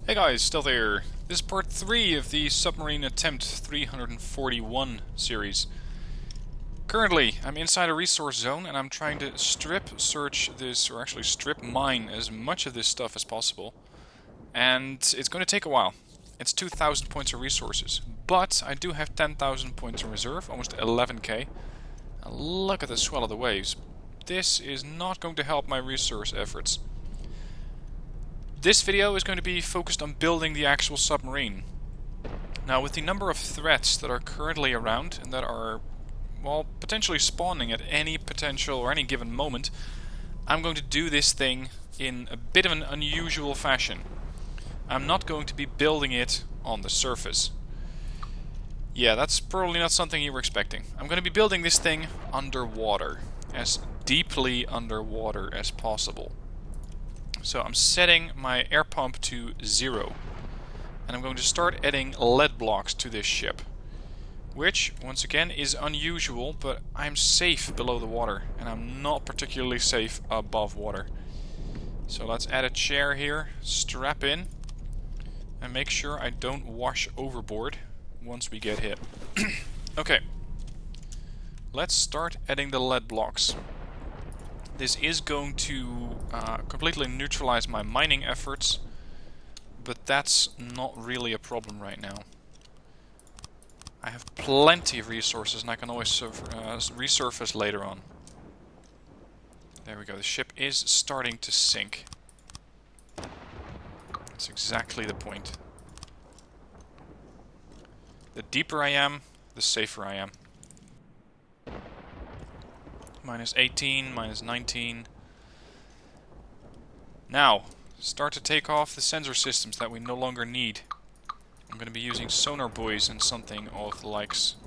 Hey guys, still there. This is part 3 of the Submarine Attempt 341 series. Currently, I'm inside a resource zone and I'm trying to strip search this, or actually strip mine as much of this stuff as possible. And it's going to take a while. It's 2,000 points of resources, but I do have 10,000 points in reserve, almost 11k. And look at the swell of the waves. This is not going to help my resource efforts. This video is going to be focused on building the actual submarine. Now, with the number of threats that are currently around and that are, well, potentially spawning at any potential or any given moment, I'm going to do this thing in a bit of an unusual fashion. I'm not going to be building it on the surface. Yeah, that's probably not something you were expecting. I'm going to be building this thing underwater, as deeply underwater as possible. So I'm setting my air pump to 0. And I'm going to start adding lead blocks to this ship. Which, once again, is unusual, but I'm safe below the water. And I'm not particularly safe above water. So let's add a chair here, strap in, and make sure I don't wash overboard once we get hit. Okay. Let's start adding the lead blocks. This is going to completely neutralize my mining efforts, but that's not really a problem right now. I have plenty of resources and I can always resurface later on. There we go, the ship is starting to sink. That's exactly the point. The deeper I am, the safer I am. Minus 18, minus 19. Now, start to take off the sensor systems that we no longer need. I'm going to be using sonar buoys and something of the likes.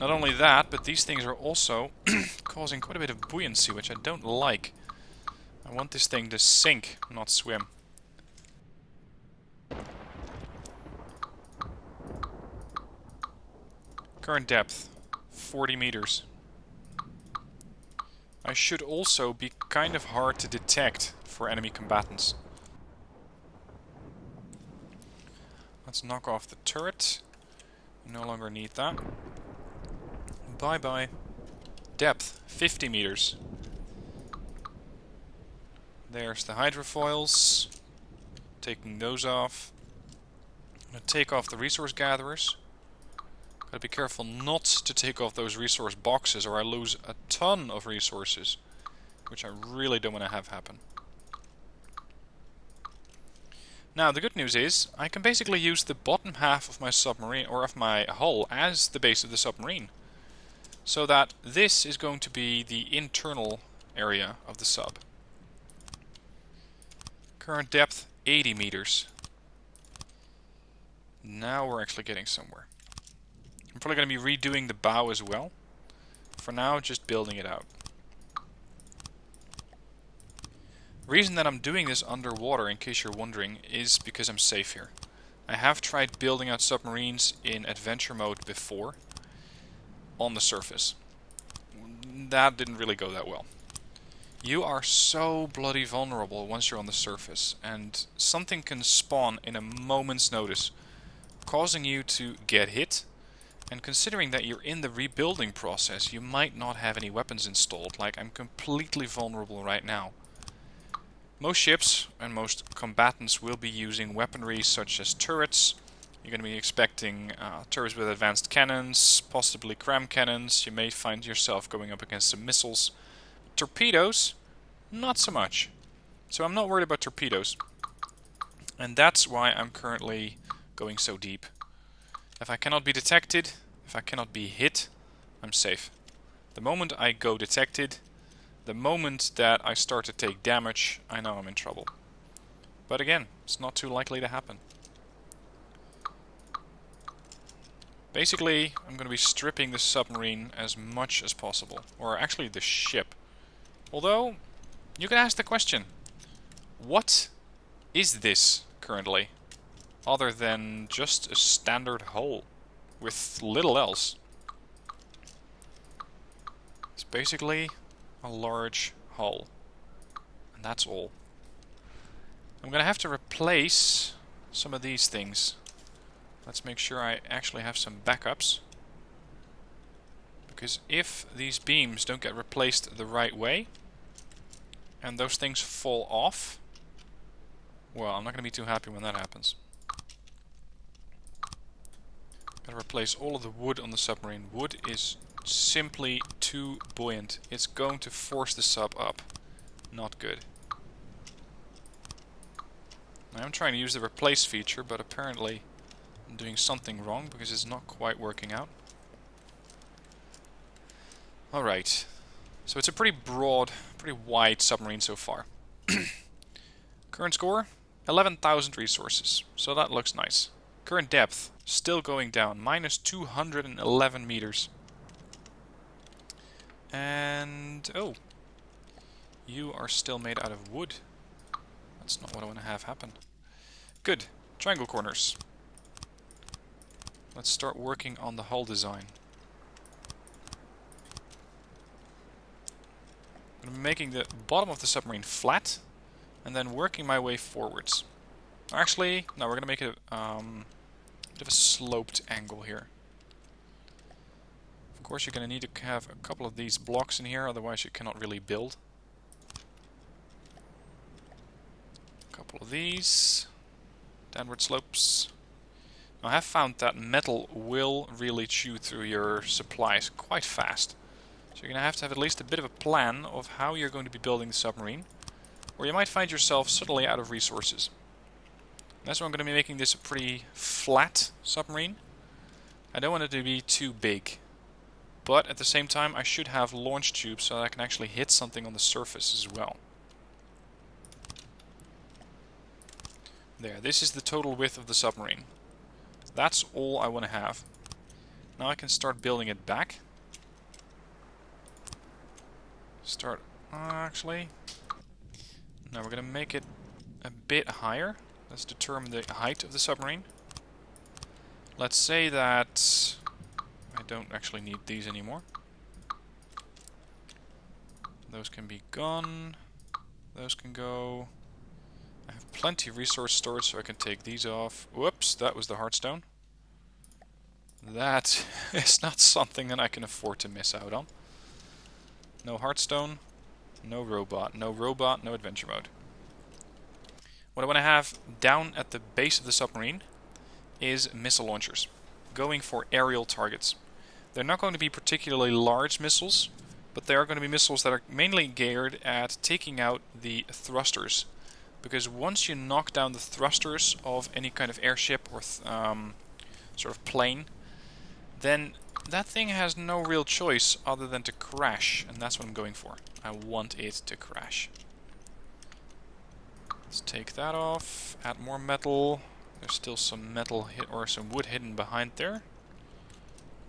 Not only that, but these things are also causing quite a bit of buoyancy, which I don't like. I want this thing to sink, not swim. Current depth, 40 meters. I should also be kind of hard to detect for enemy combatants. Let's knock off the turret. We no longer need that. Bye bye. Depth, 50 meters. There's the hydrofoils. Taking those off. I'm going to take off the resource gatherers. Gotta be careful not to take off those resource boxes or I lose a ton of resources, which I really don't want to have happen. Now the good news is I can basically use the bottom half of my submarine, or of my hull, as the base of the submarine. So that this is going to be the internal area of the sub. Current depth 80 meters. Now we're actually getting somewhere. I'm probably going to be redoing the bow as well. For now, just building it out. The reason that I'm doing this underwater, in case you're wondering, is because I'm safe here. I have tried building out submarines in adventure mode before, on the surface. That didn't really go that well. You are so bloody vulnerable once you're on the surface, and something can spawn in a moment's notice, causing you to get hit. And considering that you're in the rebuilding process, you might not have any weapons installed. Like, I'm completely vulnerable right now. Most ships and most combatants will be using weaponry such as turrets. You're going to be expecting turrets with advanced cannons, possibly cram cannons. You may find yourself going up against some missiles. Torpedoes, not so much. So I'm not worried about torpedoes. And that's why I'm currently going so deep. If I cannot be detected, if I cannot be hit, I'm safe. The moment I go detected, the moment that I start to take damage, I know I'm in trouble. But again, it's not too likely to happen. Basically, I'm going to be stripping the submarine as much as possible. Or actually the ship. Although, you can ask the question, what is this currently? Other than just a standard hull with little else. It's basically a large hull. And that's all. I'm gonna have to replace some of these things. Let's make sure I actually have some backups. Because if these beams don't get replaced the right way, and those things fall off, well, I'm not going to be too happy when that happens. Gotta replace all of the wood on the submarine. Wood is simply too buoyant. It's going to force the sub up. Not good. I am trying to use the replace feature, but apparently I'm doing something wrong because it's not quite working out. Alright. So it's a pretty broad, pretty wide submarine so far. Current score, 11,000 resources. So that looks nice. Current depth, still going down. Minus 211 meters. And... oh. You are still made out of wood. That's not what I want to have happen. Good. Triangle corners. Let's start working on the hull design. I'm making the bottom of the submarine flat, and then working my way forwards. Actually, no, we're going to make it a bit of a sloped angle here. Of course, you're going to need to have a couple of these blocks in here, otherwise you cannot really build. A couple of these. Downward slopes. Now, I have found that metal will really chew through your supplies quite fast. So you're going to have at least a bit of a plan of how you're going to be building the submarine, or you might find yourself suddenly out of resources. That's why I'm going to be making this a pretty flat submarine. I don't want it to be too big, but at the same time I should have launch tubes so that I can actually hit something on the surface as well. There, this is the total width of the submarine. That's all I want to have. Now I can start building it back. Actually, now we're going to make it a bit higher. Let's determine the height of the submarine. Let's say that I don't actually need these anymore. Those can be gone. Those can go. I have plenty of resource storage, so I can take these off. Whoops, that was the hardstone. That is not something that I can afford to miss out on. No hardstone, no robot. No robot, no adventure mode. What I want to have down at the base of the submarine is missile launchers, going for aerial targets. They're not going to be particularly large missiles, but they are going to be missiles that are mainly geared at taking out the thrusters. Because once you knock down the thrusters of any kind of airship or sort of plane, then that thing has no real choice other than to crash, and that's what I'm going for. I want it to crash. Let's take that off, add more metal. There's still some metal or some wood hidden behind there.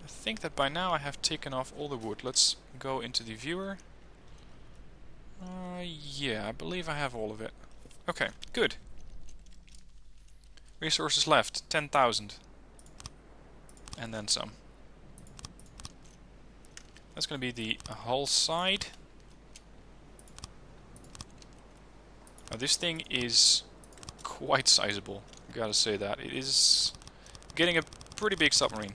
I think that by now I have taken off all the wood. Let's go into the viewer. Yeah, I believe I have all of it. Okay, good. Resources left, 10,000. And then some. That's going to be the hull side. Now this thing is quite sizable, gotta say that. It is getting a pretty big submarine.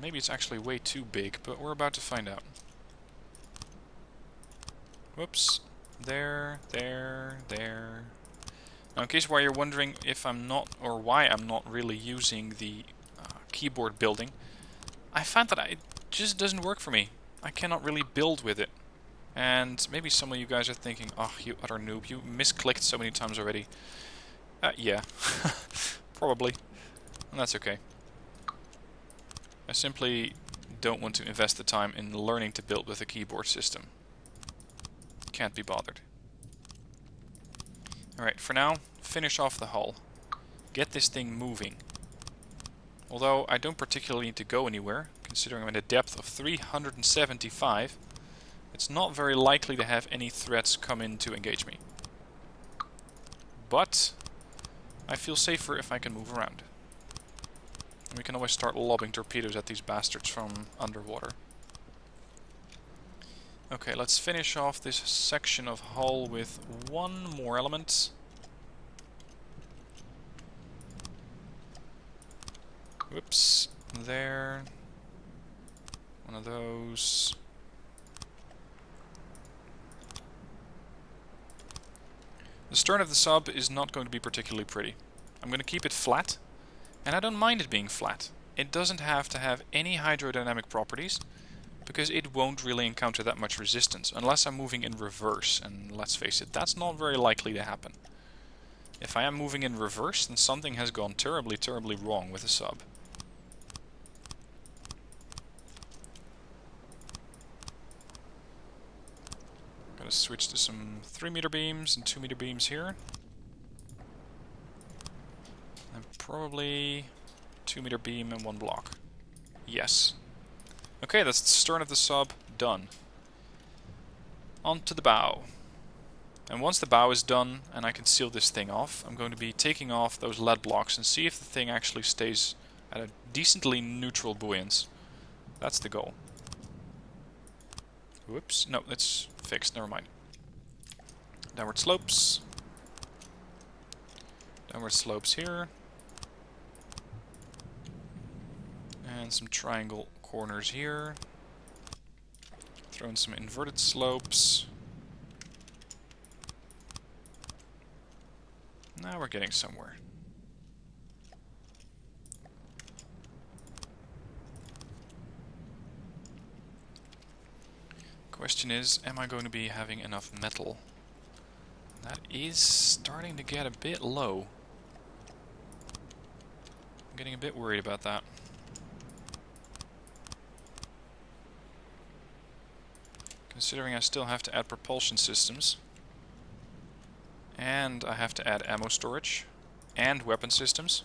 Maybe it's actually way too big, but we're about to find out. Whoops. There. Now in case why you're wondering if I'm not, or why I'm not really using the keyboard building, I found that it just doesn't work for me. I cannot really build with it. And maybe some of you guys are thinking, oh, you utter noob, you misclicked so many times already. Yeah, probably. And that's okay. I simply don't want to invest the time in learning to build with a keyboard system. Can't be bothered. Alright, for now, finish off the hull. Get this thing moving. Although I don't particularly need to go anywhere, considering I'm at a depth of 375, it's not very likely to have any threats come in to engage me. But I feel safer if I can move around. And we can always start lobbing torpedoes at these bastards from underwater. Okay, let's finish off this section of hull with one more element. Whoops, there. One of those. The stern of the sub is not going to be particularly pretty. I'm going to keep it flat, and I don't mind it being flat. It doesn't have to have any hydrodynamic properties, because it won't really encounter that much resistance, unless I'm moving in reverse, and let's face it, that's not very likely to happen. If I am moving in reverse, then something has gone terribly, terribly wrong with the sub. Gotta switch to some 3-meter beams and 2-meter beams here. And probably 2-meter beam and 1 block. Yes. Okay, that's the stern of the sub done. On to the bow. And once the bow is done and I can seal this thing off, I'm going to be taking off those lead blocks and see if the thing actually stays at a decently neutral buoyance. That's the goal. Whoops, no, it's fixed, never mind. Downward slopes. Downward slopes here. And some triangle corners here. Throw in some inverted slopes. Now we're getting somewhere. Question is, am I going to be having enough metal? That is starting to get a bit low. I'm getting a bit worried about that. Considering I still have to add propulsion systems. And I have to add ammo storage. And weapon systems.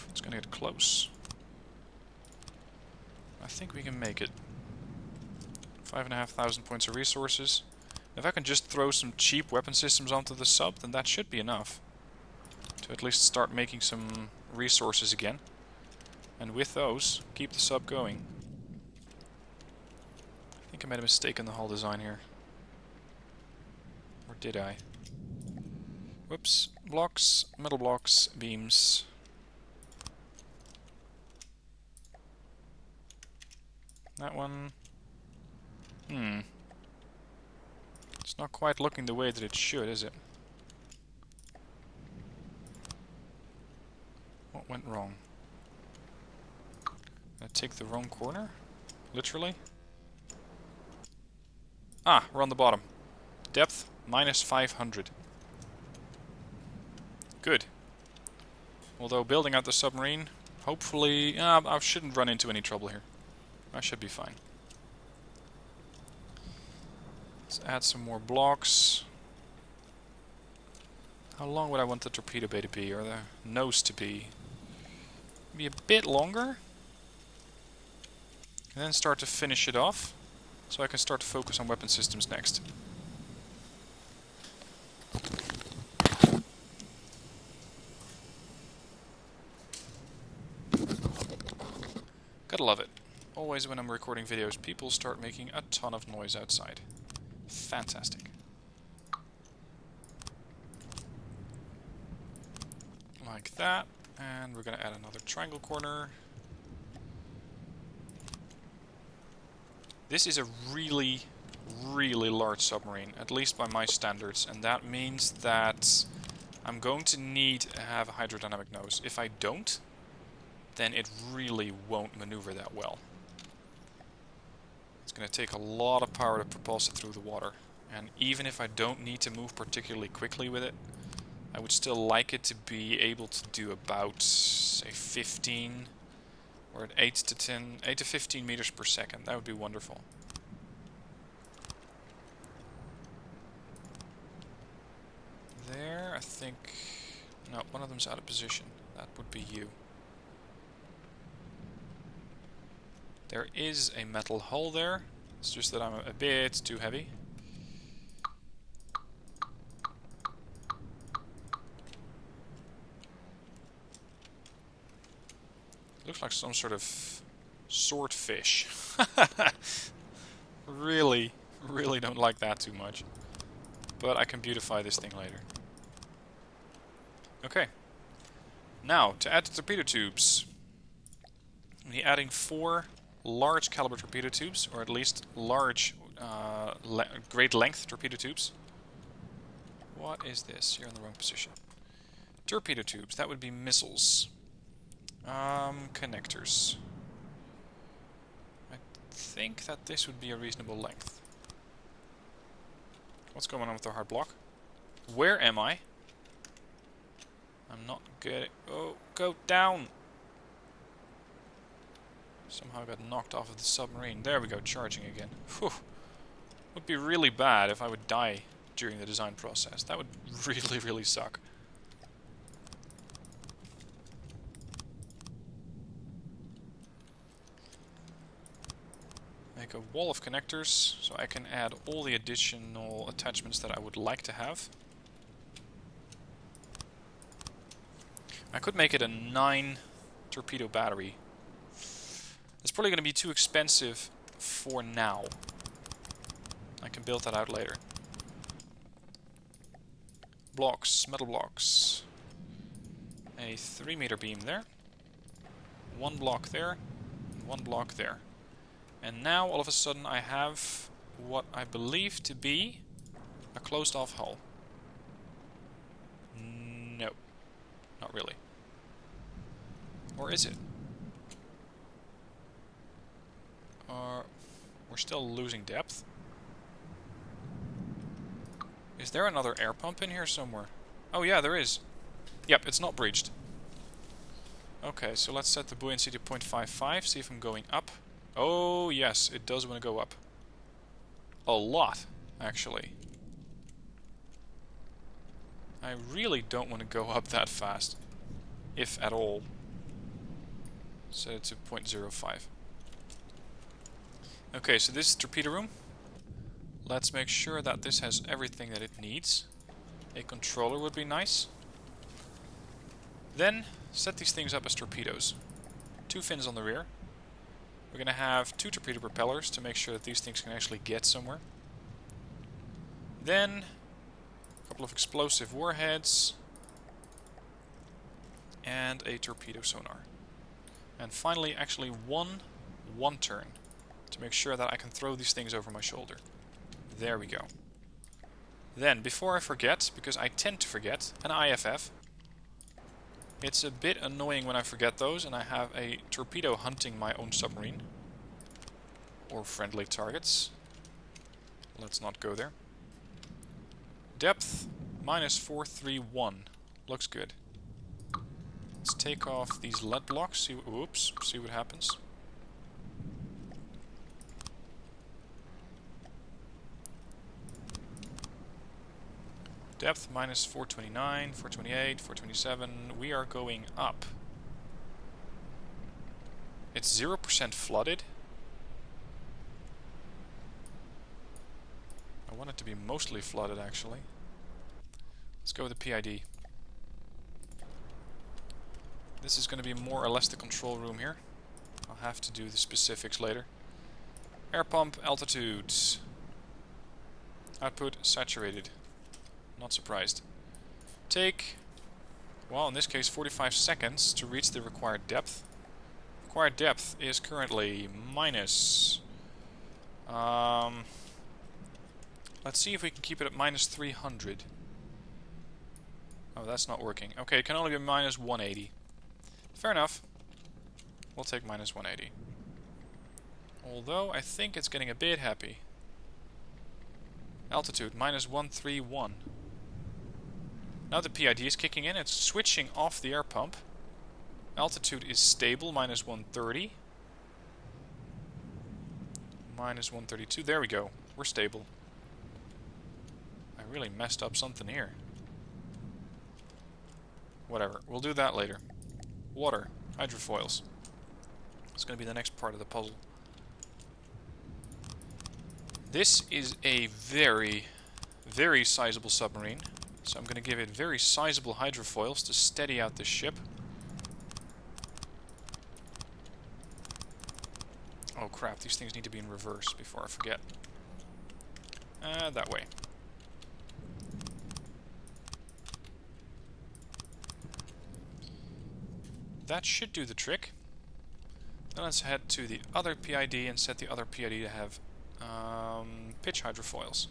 It's gonna get close. I think we can make it. 5,500 points of resources. If I can just throw some cheap weapon systems onto the sub, then that should be enough. To at least start making some resources again. And with those, keep the sub going. I think I made a mistake in the hull design here. Or did I? Whoops. Blocks, metal blocks, beams. That one. It's not quite looking the way that it should, is it? What went wrong? Did I take the wrong corner? Literally? Ah, we're on the bottom. Depth, minus 500. Good. Although building out the submarine, hopefully... I shouldn't run into any trouble here. I should be fine. Let's add some more blocks. How long would I want the torpedo bay to be, or the nose to be? Maybe a bit longer? And then start to finish it off, so I can start to focus on weapon systems next. Gotta love it. Always when I'm recording videos, people start making a ton of noise outside. Fantastic. Like that. And we're gonna add another triangle corner. This is a really, really large submarine, at least by my standards, and that means that I'm going to need to have a hydrodynamic nose. If I don't, then it really won't maneuver that well. It's going to take a lot of power to propulse it through the water, and even if I don't need to move particularly quickly with it, I would still like it to be able to do about, say, 15... or at 8 to 15 meters per second. That would be wonderful. There, I think... No, one of them's out of position. That would be you. There is a metal hull there. It's just that I'm a bit too heavy. Looks like some sort of swordfish. Really, really don't like that too much. But I can beautify this thing later. Okay. Now, to add the torpedo tubes. We're adding 4 large caliber torpedo tubes, or at least large, great length torpedo tubes. What is this? You're in the wrong position. Torpedo tubes, that would be missiles. Connectors. I think that this would be a reasonable length. What's going on with the hard block? Where am I? I'm not getting... Oh, go down! Somehow I got knocked off of the submarine. There we go, charging again. Whew. Would be really bad if I would die during the design process. That would really, really suck. Make a wall of connectors so I can add all the additional attachments that I would like to have. I could make it a 9 torpedo battery. It's probably going to be too expensive for now. I can build that out later. Blocks, metal blocks. A 3-meter beam there. 1 block there. 1 block there. And now all of a sudden I have what I believe to be a closed off hull. No. Not really. Or is it? We're still losing depth. Is there another air pump in here somewhere? Oh yeah, there is. Yep, it's not breached. Okay, so let's set the buoyancy to 0.55, see if I'm going up. Oh yes, it does want to go up. A lot, actually. I really don't want to go up that fast. If at all. Set it to 0.05. Okay, so this is the torpedo room. Let's make sure that this has everything that it needs. A controller would be nice. Then, set these things up as torpedoes. 2 fins on the rear. We're going to have 2 torpedo propellers to make sure that these things can actually get somewhere. Then, a couple of explosive warheads. And a torpedo sonar. And finally, actually one turn. To make sure that I can throw these things over my shoulder. There we go. Then, before I forget, because I tend to forget, an IFF. It's a bit annoying when I forget those, and I have a torpedo hunting my own submarine. Or friendly targets. Let's not go there. Depth, -431. Looks good. Let's take off these lead blocks, see what happens. Depth -429, 428, 427. We are going up. It's 0% flooded. I want it to be mostly flooded, actually. Let's go with the PID. This is going to be more or less the control room here. I'll have to do the specifics later. Air pump altitudes. Output saturated. Not surprised. Take, well, in this case 45 seconds to reach the required depth. Required depth is currently minus... let's see if we can keep it at -300. Oh, that's not working. Okay, it can only be -180. Fair enough. We'll take -180. Although, I think it's getting a bit happy. Altitude, -131. Now the PID is kicking in, it's switching off the air pump. Altitude is stable, -130. -132, there we go. We're stable. I really messed up something here. Whatever, we'll do that later. Water, hydrofoils. It's going to be the next part of the puzzle. This is a very, very sizable submarine. So I'm going to give it very sizable hydrofoils to steady out this ship. Oh crap, these things need to be in reverse before I forget. That way. That should do the trick. Then let's head to the other PID and set the other PID to have pitch hydrofoils.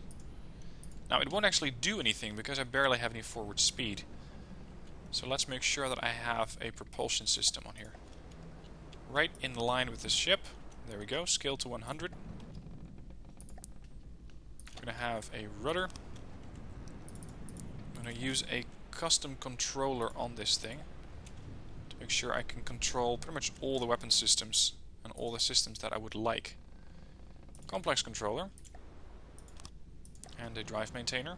Now it won't actually do anything because I barely have any forward speed. So let's make sure that I have a propulsion system on here. Right in line with the ship. There we go, scale to 100. I'm going to have a rudder. I'm going to use a custom controller on this thing to make sure I can control pretty much all the weapon systems and all the systems that I would like. Complex controller. And a drive maintainer.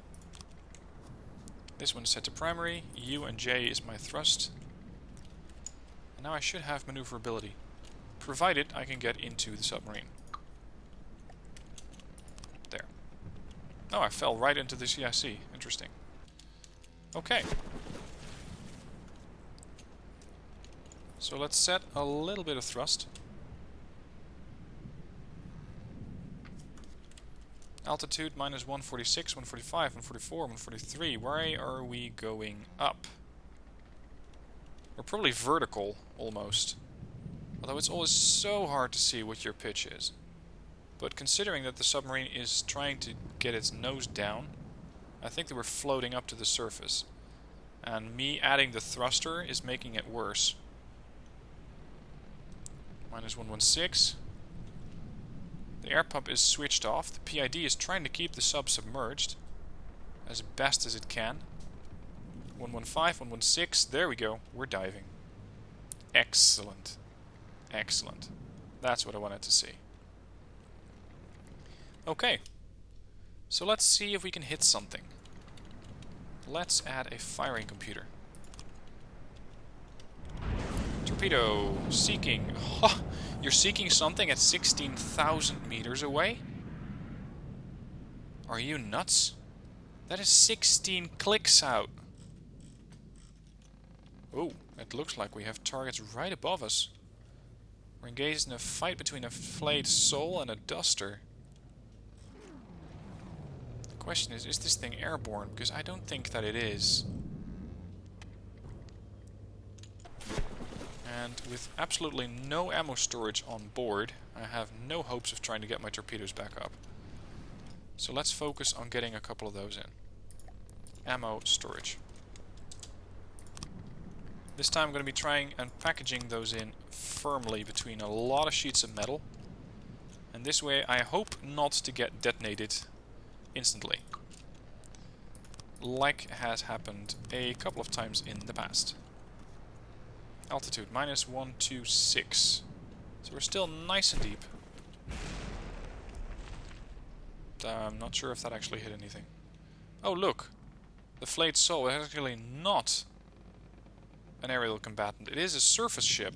This one is set to primary. U and J is my thrust. And now I should have maneuverability, provided I can get into the submarine. There. Oh, I fell right into the CIC. Interesting. Okay. So let's set a little bit of thrust. Altitude minus 146, 145, 144, 143. Why are we going up? We're probably vertical, almost. Although it's always so hard to see what your pitch is. But considering that the submarine is trying to get its nose down, I think that we're floating up to the surface. And me adding the thruster is making it worse. Minus 116. The air pump is switched off. The PID is trying to keep the sub submerged as best as it can. 115, 116. There we go. We're diving. Excellent. Excellent. That's what I wanted to see. Okay. So let's see if we can hit something. Let's add a firing computer. Torpedo seeking. Oh, you're seeking something at 16,000 meters away? Are you nuts? That is 16 clicks out. Oh, it looks like we have targets right above us. We're engaged in a fight between a flayed sole and a duster. The question is this thing airborne? Because I don't think that it is. And with absolutely no ammo storage on board, I have no hopes of trying to get my torpedoes back up. So let's focus on getting a couple of those in. Ammo storage. This time I'm going to be trying and packaging those in firmly between a lot of sheets of metal. And this way I hope not to get detonated instantly, like has happened a couple of times in the past. Altitude minus 126. So we're still nice and deep. I'm not sure if that actually hit anything. Oh look! The flayed sole is actually not an aerial combatant. It is a surface ship.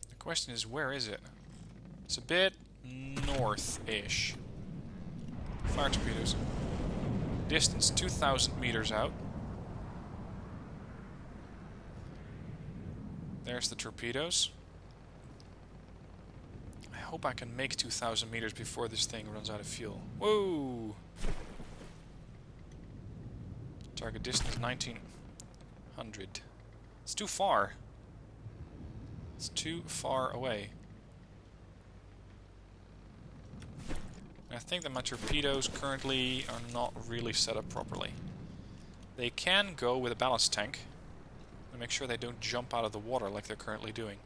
The question is, where is it? It's a bit north-ish. Fire torpedoes. Distance 2,000 meters out. There's the torpedoes. I hope I can make 2,000 meters before this thing runs out of fuel. Whoa! Target distance 1,900. It's too far. It's too far away. I think that my torpedoes currently are not really set up properly. They can go with a ballast tank and make sure they don't jump out of the water like they're currently doing.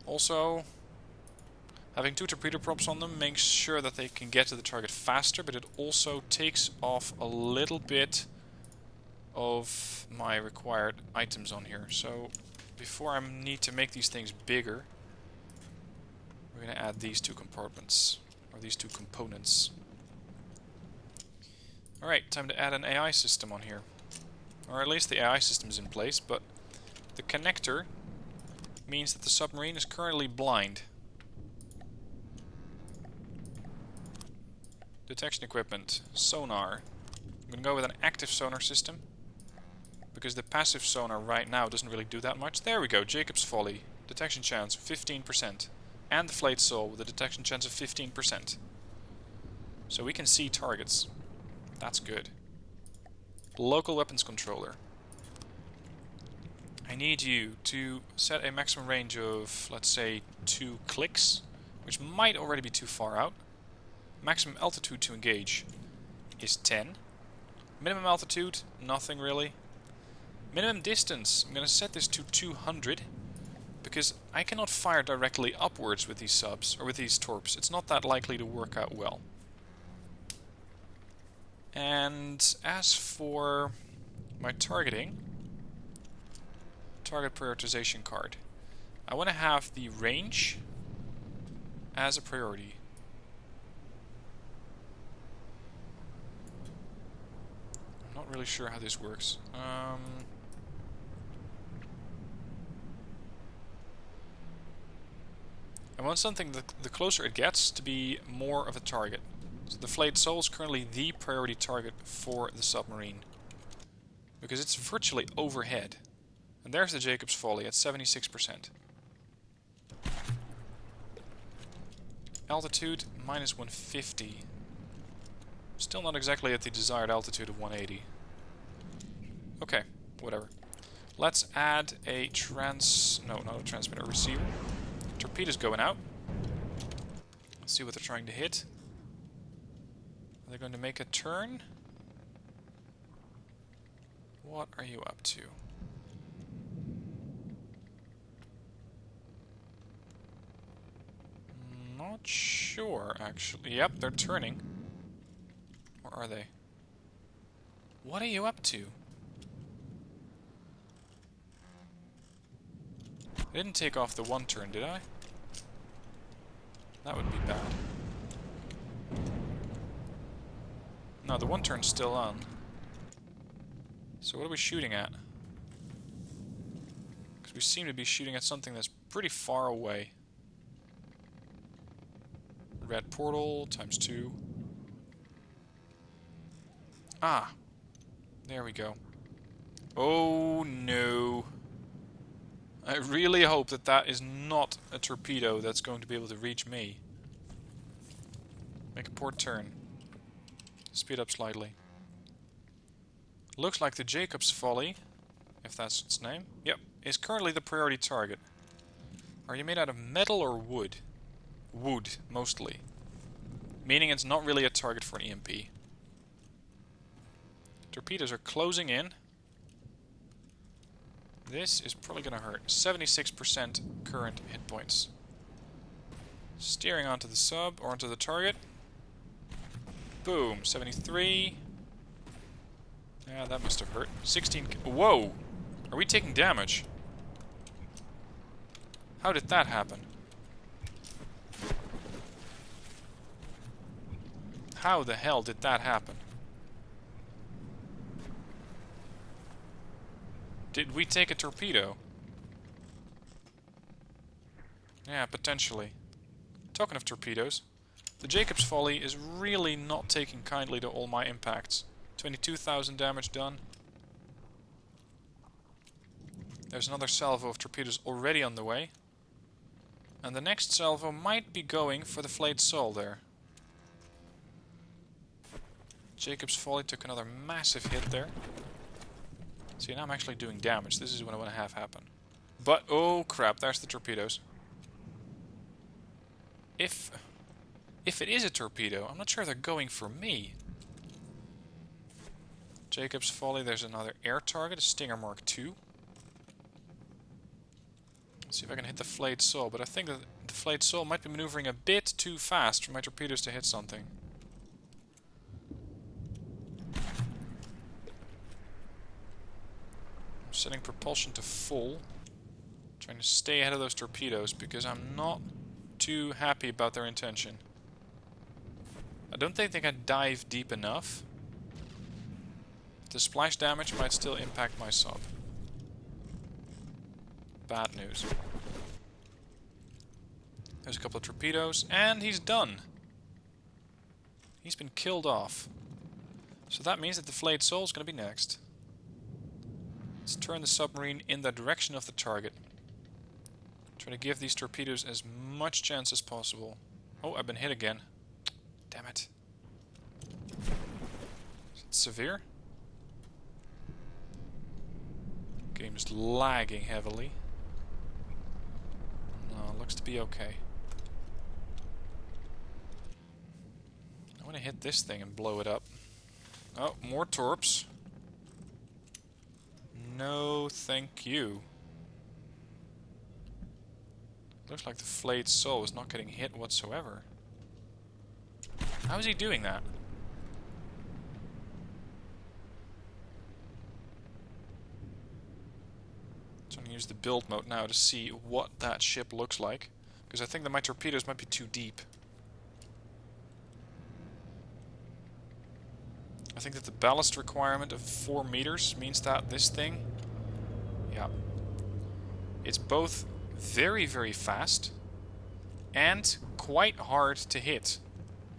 Also, having two torpedo props on them makes sure that they can get to the target faster, but it also takes off a little bit of my required items on here. So before I need to make these things bigger, we're going to add these two compartments, or these two components. Alright, time to add an AI system on here. Or at least the AI system is in place, but the connector means that the submarine is currently blind. Detection equipment, sonar. I'm going to go with an active sonar system, because the passive sonar right now doesn't really do that much. There we go, Jacob's Folly. detection chance 15%. And the Flayed Soul with a detection chance of 15%. So we can see targets. That's good. Local weapons controller. I need you to set a maximum range of, let's say, 2 clicks, which might already be too far out. Maximum altitude to engage is 10. Minimum altitude, nothing really. Minimum distance, I'm going to set this to 200, because I cannot fire directly upwards with these subs, or with these torps. It's not that likely to work out well. And as for my targeting, target prioritization card, I want to have the range as a priority. I'm not really sure how this works. I want something that the closer it gets to be more of a target. So the Flayed Soul is currently the priority target for the submarine, because it's virtually overhead. And there's the Jacob's Folly at 76%. Altitude minus 150. Still not exactly at the desired altitude of 180. Okay, whatever. Let's add a transmitter, receiver. Torpedo's going out. Let's see what they're trying to hit. Are they going to make a turn? What are you up to? Not sure, actually. Yep, they're turning. Or are they? What are you up to? I didn't take off the one turn, did I? That would be bad. No, the one turn's still on. So what are we shooting at? Because we seem to be shooting at something that's pretty far away. Red portal times 2. Ah! There we go. Oh no. I really hope that that is not a torpedo that's going to be able to reach me. Make a port turn. Speed up slightly. Looks like the Jacob's Folly, if that's its name, yep, is currently the priority target. Are you made out of metal or wood? Wood, mostly. Meaning it's not really a target for an EMP. Torpedoes are closing in. This is probably going to hurt. 76% current hit points. Steering onto the sub, or onto the target. Boom, 73. Yeah, that must have hurt. 16... Whoa! Are we taking damage? How did that happen? How the hell did that happen? Did we take a torpedo? Yeah, potentially. Talking of torpedoes, the Jacob's Folly is really not taking kindly to all my impacts. 22,000 damage done. There's another salvo of torpedoes already on the way. And the next salvo might be going for the Flayed Soul there. Jacob's Folly took another massive hit there. See, now I'm actually doing damage. This is what I want to have happen. But, oh crap, there's the torpedoes. If it is a torpedo, I'm not sure they're going for me. Jacob's Folly, there's another air target, a Stinger Mark II. Let's see if I can hit the Flayed Soul, but I think that the Flayed Soul might be maneuvering a bit too fast for my torpedoes to hit something. Setting propulsion to full. Trying to stay ahead of those torpedoes because I'm not too happy about their intention. I don't think they can dive deep enough. The splash damage might still impact my sub. Bad news. There's a couple of torpedoes, and he's done. He's been killed off. So that means that the Flayed Soul is going to be next. Let's turn the submarine in the direction of the target. Try to give these torpedoes as much chance as possible. Oh, I've been hit again. Damn it. Is it severe? Game is lagging heavily. No, looks to be okay. I want to hit this thing and blow it up. Oh, more torps. No, thank you. Looks like the flayed soul is not getting hit whatsoever. How is he doing that? So I'm going to use the build mode now to see what that ship looks like. Because I think that my torpedoes might be too deep. I think that the ballast requirement of 4 meters means that this thing... Yeah. It's both very, very fast and quite hard to hit.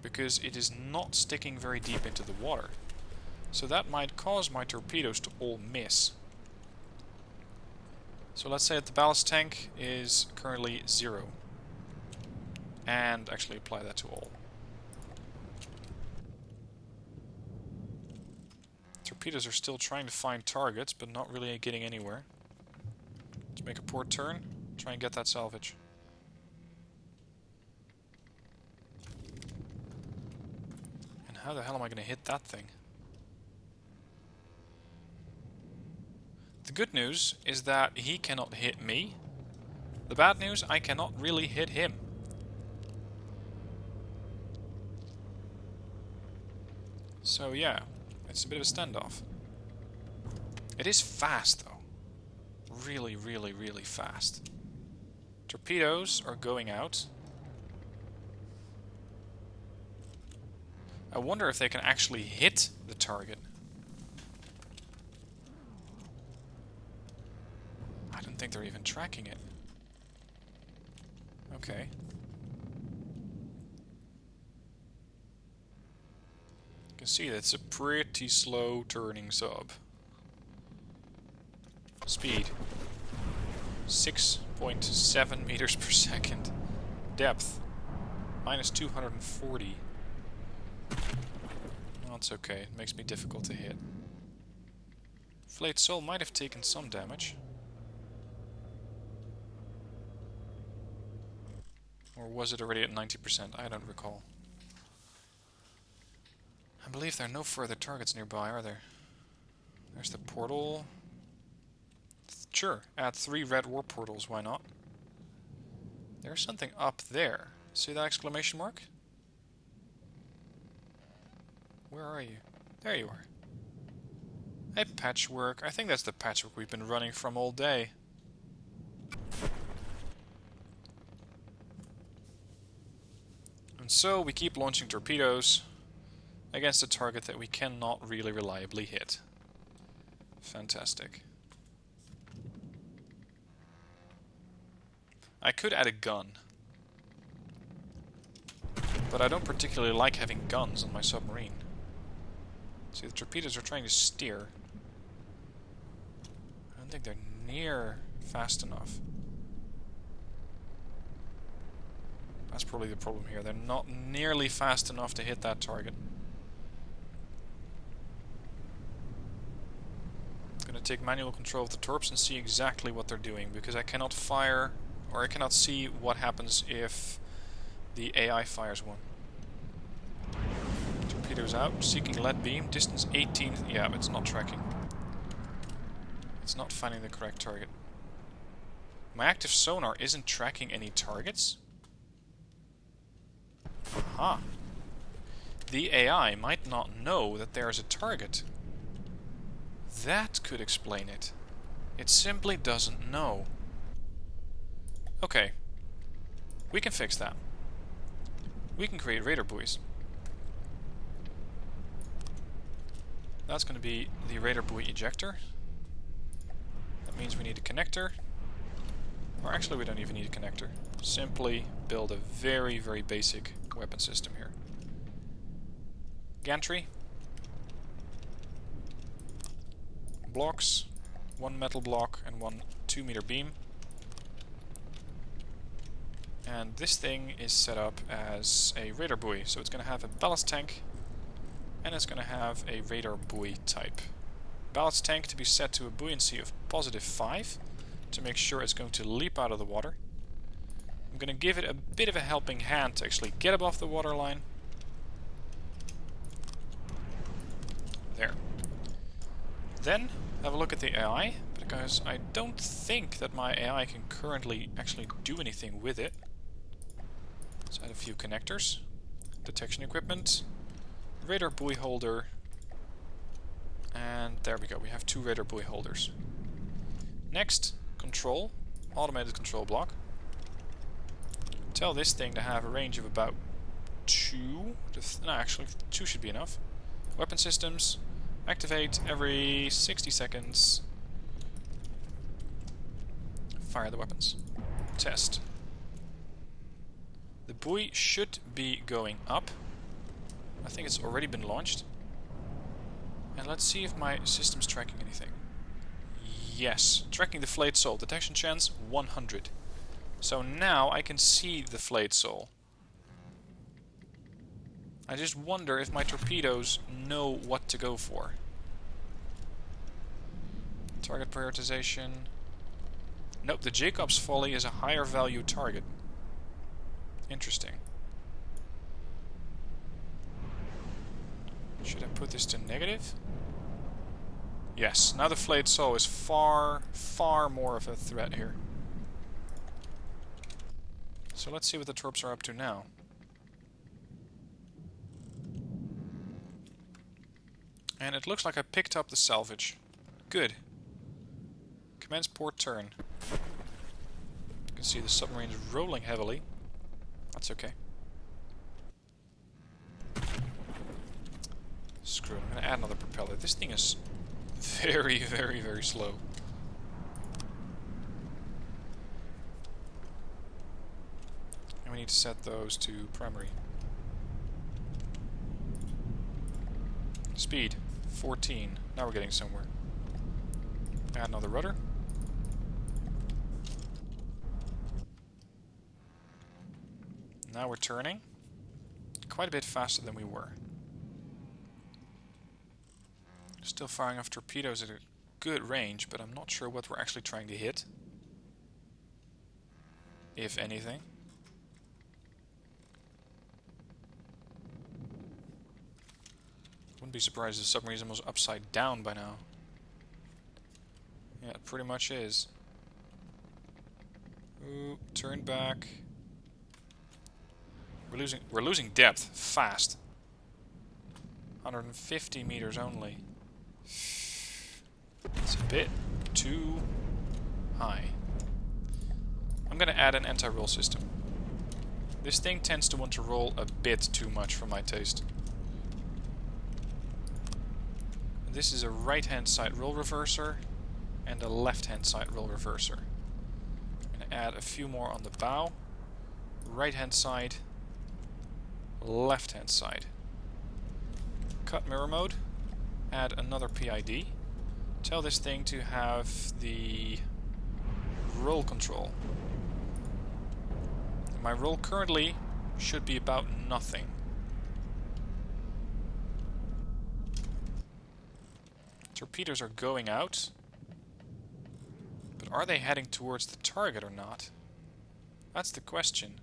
Because it is not sticking very deep into the water. So that might cause my torpedoes to all miss. So let's say that the ballast tank is currently 0. And actually apply that to all. Torpedoes are still trying to find targets, but not really getting anywhere. Let's make a port turn, try and get that salvage. And how the hell am I going to hit that thing? The good news is that he cannot hit me. The bad news, I cannot really hit him. So yeah, it's a bit of a standoff. It is fast though. Really, really, really fast. Torpedoes are going out. I wonder if they can actually hit the target. I don't think they're even tracking it. Okay. You can see that it's a pretty slow turning sub. Speed 6.7 meters per second. Depth minus 240. Well, it's okay. It makes me difficult to hit. Flayed Soul might have taken some damage. Or was it already at 90%? I don't recall. I believe there are no further targets nearby, are there? There's the portal. Sure, add 3 red warp portals, why not? There's something up there. See that exclamation mark? Where are you? There you are. Hey, patchwork. I think that's the patchwork we've been running from all day. And so we keep launching torpedoes against a target that we cannot really reliably hit. Fantastic. I could add a gun, but I don't particularly like having guns on my submarine. See, the torpedoes are trying to steer. I don't think they're near fast enough. That's probably the problem here. They're not nearly fast enough to hit that target. I'm going to take manual control of the torps and see exactly what they're doing, because I cannot fire, or I cannot see what happens if the AI fires one. Torpedoes out, seeking lead beam, distance 18. Yeah, but it's not tracking. It's not finding the correct target. My active sonar isn't tracking any targets? Aha. The AI might not know that there is a target. That could explain it. It simply doesn't know. Okay. We can fix that. We can create radar buoys. That's going to be the radar buoy ejector. That means we need a connector. Or actually we don't even need a connector. Simply build a very, very basic weapon system here. Gantry. Blocks. 1 metal block and 1 2-meter beam. And this thing is set up as a radar buoy, so it's going to have a ballast tank and it's going to have a radar buoy type. Ballast tank to be set to a buoyancy of +5 to make sure it's going to leap out of the water. I'm going to give it a bit of a helping hand to actually get above the waterline. There. Then have a look at the AI, because I don't think that my AI can currently actually do anything with it. Let's add a few connectors. Detection equipment, radar buoy holder, and there we go, we have 2 radar buoy holders. Next, control, automated control block. Tell this thing to have a range of about 2, no actually 2 should be enough. Weapon systems, activate every 60 seconds. Fire the weapons. Test. The buoy should be going up. I think it's already been launched. And let's see if my system's tracking anything. Yes, tracking the flayed sole. Detection chance 100. So now I can see the flayed sole. I just wonder if my torpedoes know what to go for. Target prioritization. Nope, the Jacob's Folly is a higher value target. Interesting. Should I put this to negative? Yes, now the flayed sole is far, far more of a threat here. So let's see what the torps are up to now. And it looks like I picked up the salvage. Good. Commence port turn. You can see the submarine is rolling heavily. That's okay. Screw it, I'm going to add another propeller. This thing is very, very, very slow. And we need to set those to primary. Speed, 14. Now we're getting somewhere. Add another rudder. Now we're turning. Quite a bit faster than we were. Still firing off torpedoes at a good range, but I'm not sure what we're actually trying to hit. If anything. Wouldn't be surprised if the submarine was upside down by now. Yeah, it pretty much is. Ooh, turn back. We're losing depth fast. 150 meters only. It's a bit too high. I'm gonna add an anti-roll system. This thing tends to want to roll a bit too much for my taste. This is a right-hand side roll reverser and a left-hand side roll reverser. I'm gonna add a few more on the bow. Right-hand side, left-hand side. Cut mirror mode. Add another PID. Tell this thing to have the roll control. My roll currently should be about nothing. Torpedoes are going out. But are they heading towards the target or not? That's the question.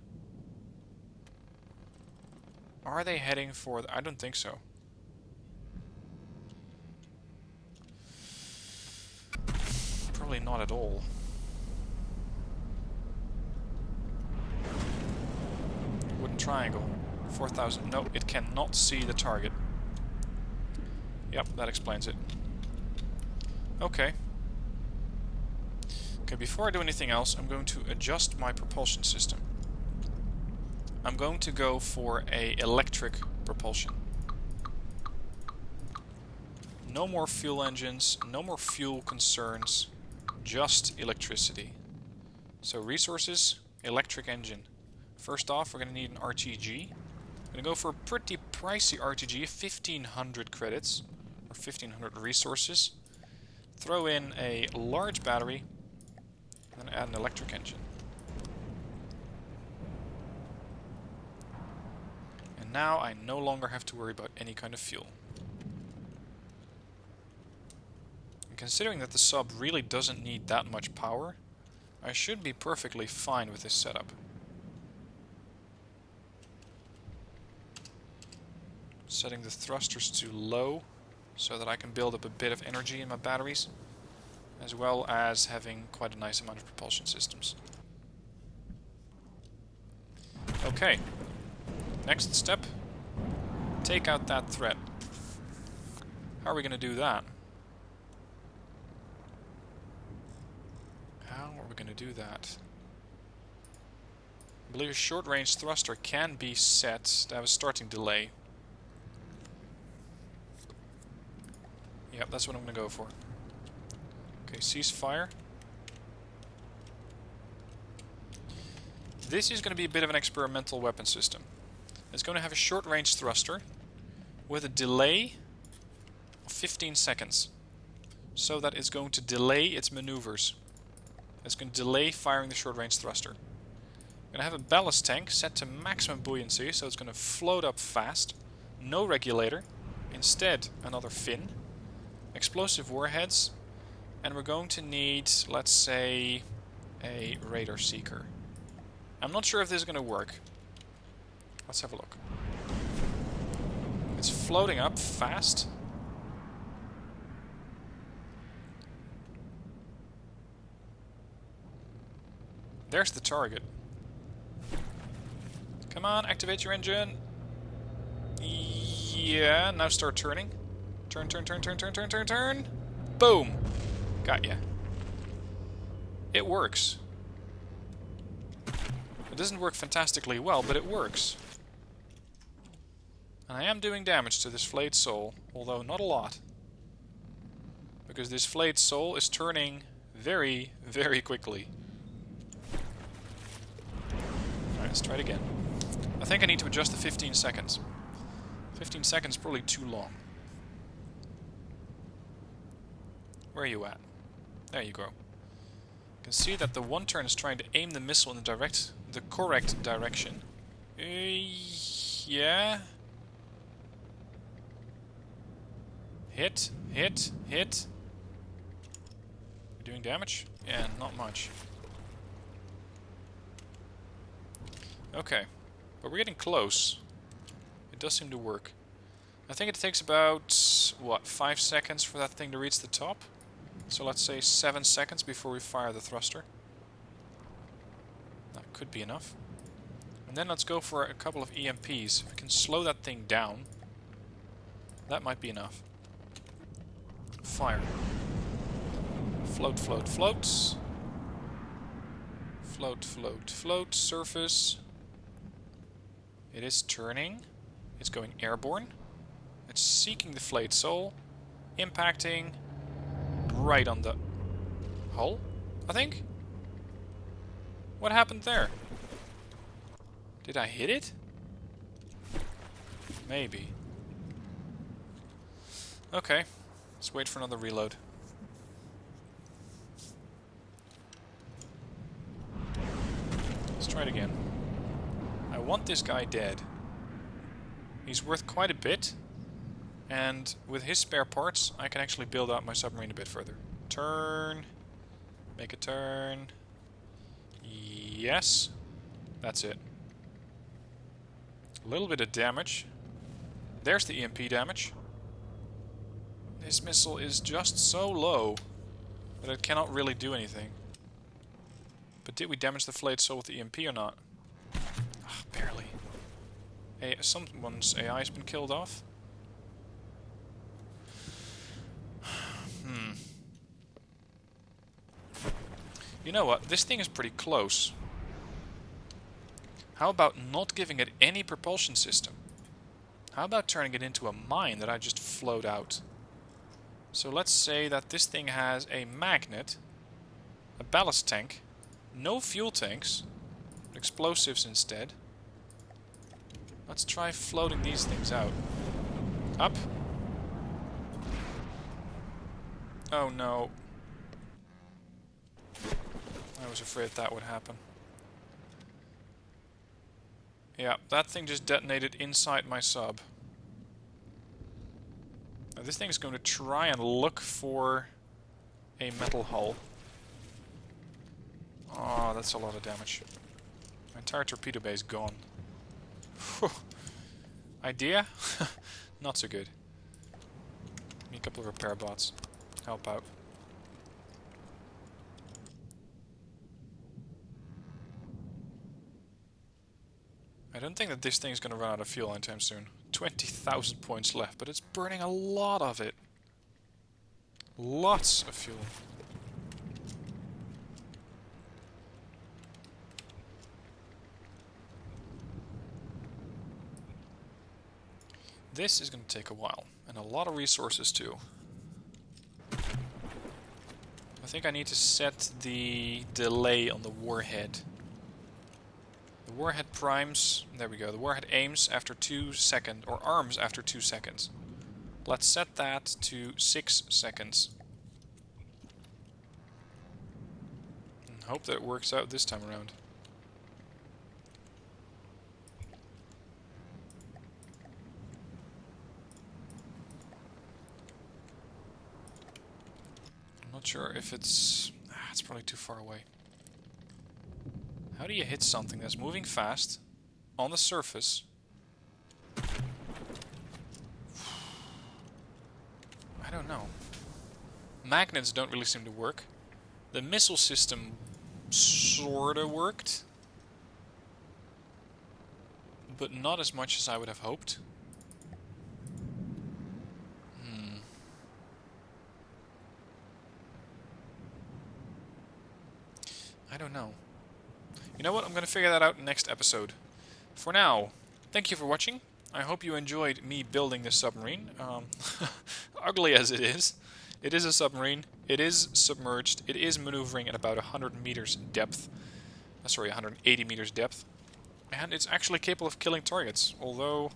Are they heading for I don't think so. Probably not at all. Wooden triangle. 4,000. No, it cannot see the target. Yep, that explains it. Okay. Okay, before I do anything else, I'm going to adjust my propulsion system. I'm going to go for a electric propulsion. No more fuel engines, no more fuel concerns, just electricity. So resources, electric engine. First off, we're going to need an RTG. I'm going to go for a pretty pricey RTG, 1,500 credits, or 1,500 resources. Throw in a large battery, and then add an electric engine. And now I no longer have to worry about any kind of fuel. And considering that the sub really doesn't need that much power, I should be perfectly fine with this setup. Setting the thrusters to low so that I can build up a bit of energy in my batteries, as well as having quite a nice amount of propulsion systems. Okay, next step, take out that threat. How are we going to do that? How are we going to do that? I believe a short-range thruster can be set to have a starting delay. Yep, that's what I'm going to go for. Okay, cease fire. This is going to be a bit of an experimental weapon system. It's going to have a short-range thruster with a delay of 15 seconds. So that it's going to delay its maneuvers. It's going to delay firing the short-range thruster. I'm going to have a ballast tank set to maximum buoyancy, so it's going to float up fast. No regulator. Instead, another fin. Explosive warheads. And we're going to need, let's say, a radar seeker. I'm not sure if this is going to work. Let's have a look. It's floating up fast. There's the target. Come on, activate your engine. Yeah, now start turning. Turn, turn, turn, turn, turn, turn, turn, turn. Boom! Got ya. It works. It doesn't work fantastically well, but it works. And I am doing damage to this flayed soul, although not a lot. Because this flayed soul is turning very, very quickly. Alright, let's try it again. I think I need to adjust the 15 seconds. 15 seconds is probably too long. Where are you at? There you go. You can see that the one turn is trying to aim the missile in the correct direction. Yeah. Hit, hit, hit. You doing damage? Yeah, not much. Okay, but we're getting close. It does seem to work. I think it takes about, what, 5 seconds for that thing to reach the top? So let's say 7 seconds before we fire the thruster. That could be enough. And then let's go for a couple of EMPs. If we can slow that thing down, that might be enough. Fire. Float, float, float. Float, float, float. Surface. It is turning. It's going airborne. It's seeking the flayed soul. Impacting right on the hull, I think? What happened there? Did I hit it? Maybe. Okay, let's wait for another reload. Let's try it again. I want this guy dead. He's worth quite a bit. And with his spare parts, I can actually build out my submarine a bit further. Turn. Make a turn. Yes. That's it. A little bit of damage. There's the EMP damage. This missile is just so low that it cannot really do anything. But did we damage the flayed soul with the EMP or not? Ugh, barely. Hey, someone's AI has been killed off. You know what? This thing is pretty close. How about not giving it any propulsion system? How about turning it into a mine that I just float out? So let's say that this thing has a magnet, a ballast tank, no fuel tanks, explosives instead. Let's try floating these things out. Up. Oh no. I was afraid that would happen. Yeah, that thing just detonated inside my sub. Now this thing is going to try and look for a metal hull. Oh, that's a lot of damage. My entire torpedo bay is gone. Whew. Idea? Not so good. Need a couple of repair bots. Help out. I don't think that this thing is going to run out of fuel anytime soon. 20,000 points left, but it's burning a lot of it. Lots of fuel. This is going to take a while, and a lot of resources too. I think I need to set the delay on the warhead. The warhead primes, there we go, the warhead aims after 2 seconds, or arms after 2 seconds. Let's set that to 6 seconds. And hope that it works out this time around. I'm not sure if it's probably too far away. How do you hit something that's moving fast on the surface? I don't know. Magnets don't really seem to work. The missile system sorta worked, but not as much as I would have hoped. I don't know. You know what? I'm going to figure that out in the next episode. For now, thank you for watching. I hope you enjoyed me building this submarine. Ugly as it is a submarine. It is submerged. It is maneuvering at about 100 meters depth. Sorry, 180 meters depth. And it's actually capable of killing targets, although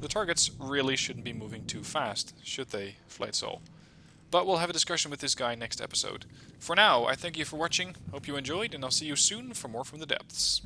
the targets really shouldn't be moving too fast, should they, Flight Soul? But we'll have a discussion with this guy next episode. For now, I thank you for watching, hope you enjoyed, and I'll see you soon for more from the depths.